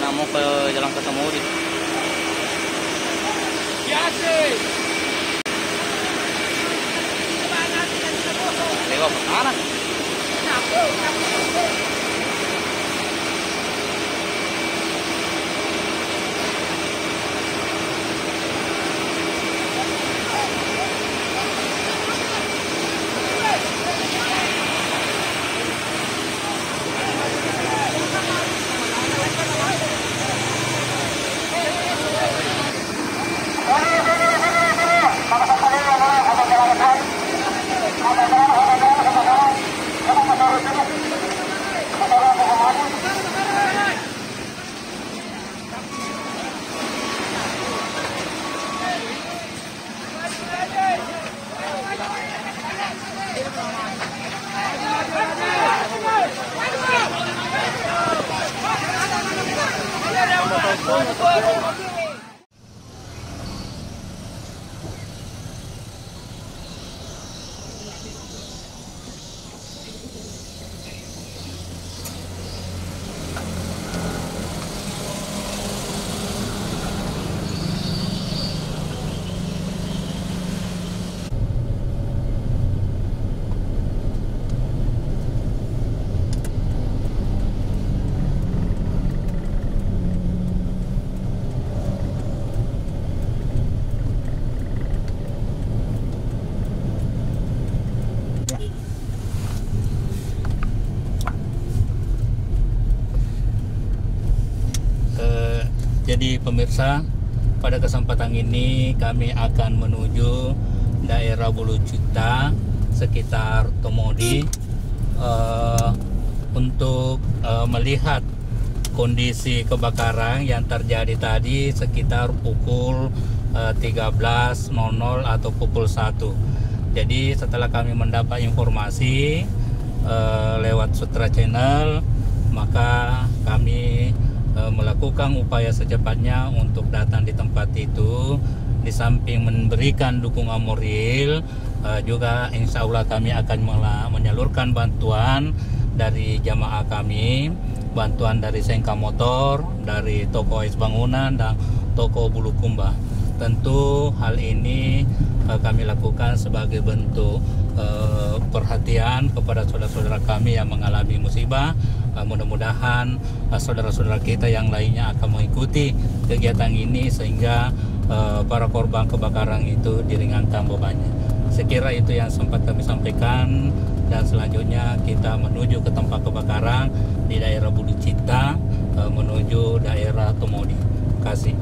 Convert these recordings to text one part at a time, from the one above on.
yang mau ke Jalan Ketemudi. Lewat ke kanan. Jadi pemirsa, pada kesempatan ini kami akan menuju daerah Bulu Cita sekitar Tomodi untuk melihat kondisi kebakaran yang terjadi tadi sekitar pukul 13.00 atau pukul 1. Jadi setelah kami mendapat informasi lewat Sutra Channel, maka kami melakukan upaya secepatnya untuk datang di tempat itu. Di samping memberikan dukungan moral, juga insya Allah kami akan menyalurkan bantuan dari jamaah kami, bantuan dari Sengka Motor, dari toko es bangunan dan toko Bulukumba. Tentu hal ini kami lakukan sebagai bentuk perhatian kepada saudara-saudara kami yang mengalami musibah. Mudah-mudahan saudara-saudara kita yang lainnya akan mengikuti kegiatan ini sehingga para korban kebakaran itu diringankan bebannya. Sekira itu yang sempat kami sampaikan, dan selanjutnya kita menuju ke tempat kebakaran di daerah Bulu Cita menuju daerah Tomodi. Terima kasih.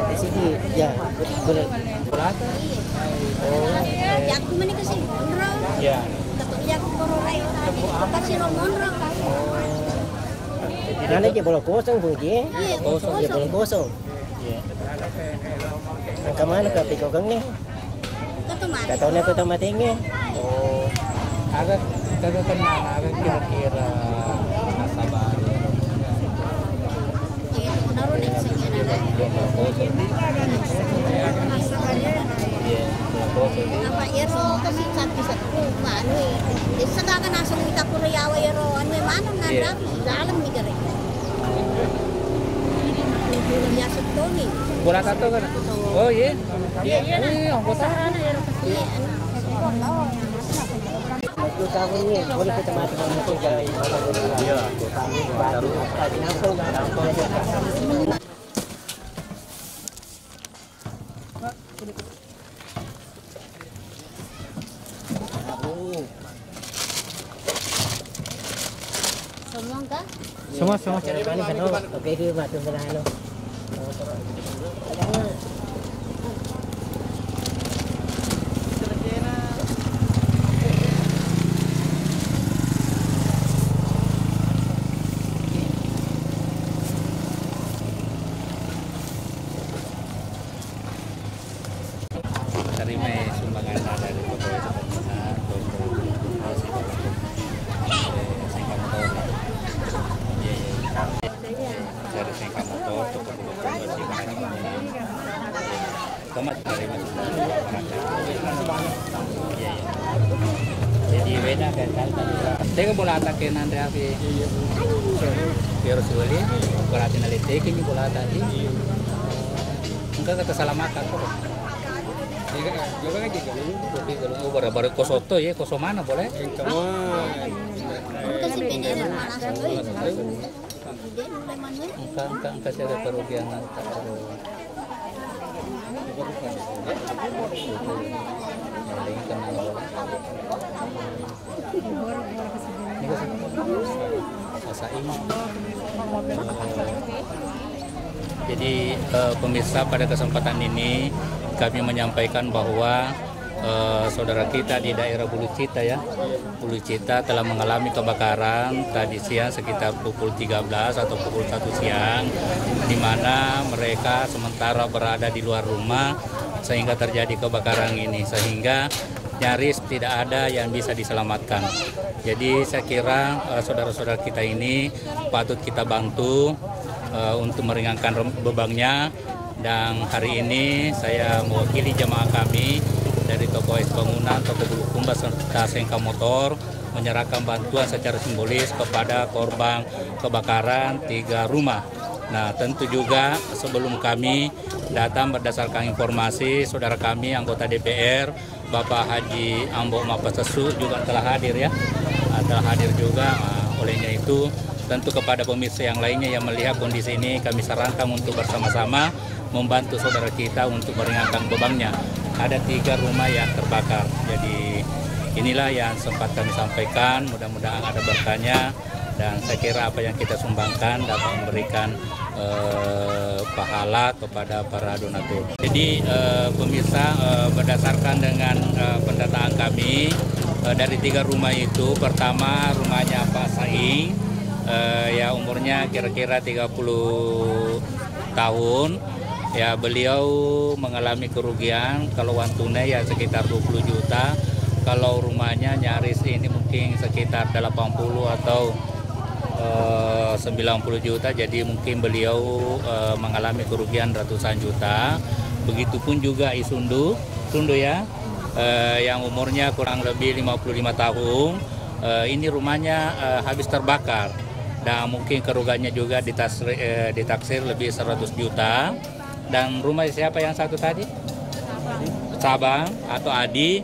Di sini ya boleh. Aku mana ke sini Monro. Ya. Dapat aku Korai. Dapat si Monro. Nanti dia boleh kosong pun dia. Kosong. Dia boleh kosong. Iya. Kemana ke Pikogeng nih? Ketemani. Gak tahu nih kita matinya. Oh, agak kenal, agak kira-kira nasabah. Naruh di sini ada. Apa ero kasi sat ano eh. Sa dagan asong kita Koreawa ero ano mana nanda dalam ni kare. Ya sutoni. Bola satu kan? Oh iya. Iya, anggota. Waktu tahun ini boleh kita mati mati ke. Iya. Baru Semua Semua. oke dia batu berano. Terima sumbangan dari pegawai setempat, dari Sengka Motor. Dari Sengka tomat dari masuk. Iya, iya. Jadi beda kan tadi. Tega bola atakin Andre Afi. Biar sulit, berarti nalitik ini bola tadi. Enggak kata salah makan kok. Iya, coba lagi Tapi kalau baru kosoto ya, koso mana boleh? Kasi pinira langsung euy. Gede mulai manuel. Angka saya ada kerugian nanti. Jadi pemirsa, pada kesempatan ini kami menyampaikan bahwa saudara kita di daerah Bulu Cita ya, Bulu Cita telah mengalami kebakaran tadi siang sekitar pukul 13 atau pukul 1 siang, di mana mereka sementara berada di luar rumah sehingga terjadi kebakaran ini, sehingga nyaris tidak ada yang bisa diselamatkan. Jadi saya kira saudara-saudara kita ini patut kita bantu untuk meringankan bebannya. Dan hari ini saya mewakili jemaah kami dari Toko Es Bangunan, Toko Bulukumba serta Sengka Motor menyerahkan bantuan secara simbolis kepada korban kebakaran 3 rumah. Nah, tentu juga sebelum kami datang berdasarkan informasi saudara kami anggota DPR Bapak Haji Ambo Mapasesu juga telah hadir ya. Telah hadir juga. Olehnya itu tentu kepada pemirsa yang lainnya yang melihat kondisi ini kami sarankan untuk bersama-sama membantu saudara kita untuk meringankan bebannya. Ada 3 rumah yang terbakar. Jadi inilah yang sempat kami sampaikan. Mudah-mudahan ada berkahnya dan saya kira apa yang kita sumbangkan dapat memberikan pahala kepada para donatur. Jadi pemirsa, berdasarkan dengan pendataan kami dari 3 rumah itu, pertama rumahnya Pak Saing, ya umurnya kira-kira 30 tahun. Ya, beliau mengalami kerugian kalau uang tunai ya sekitar 20 juta. Kalau rumahnya nyaris ini mungkin sekitar 80 atau 90 juta. Jadi mungkin beliau mengalami kerugian ratusan juta. Begitupun juga Isundu ya, yang umurnya kurang lebih 55 tahun. Ini rumahnya habis terbakar. Dan mungkin kerugiannya juga ditaksir lebih 100 juta. Dan rumah siapa yang satu tadi? Sabang atau Adi,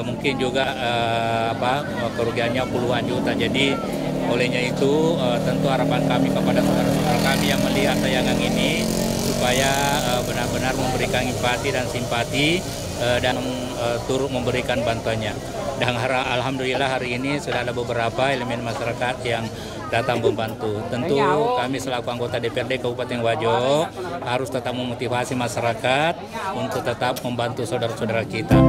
mungkin juga kerugiannya puluhan juta. Jadi olehnya itu tentu harapan kami kepada saudara-saudara kami yang melihat tayangan ini supaya benar-benar memberikan empati dan simpati dan turut memberikan bantuannya. Dan alhamdulillah hari ini sudah ada beberapa elemen masyarakat yang datang membantu. Tentu kami selaku anggota DPRD Kabupaten Wajo harus tetap memotivasi masyarakat untuk tetap membantu saudara-saudara kita.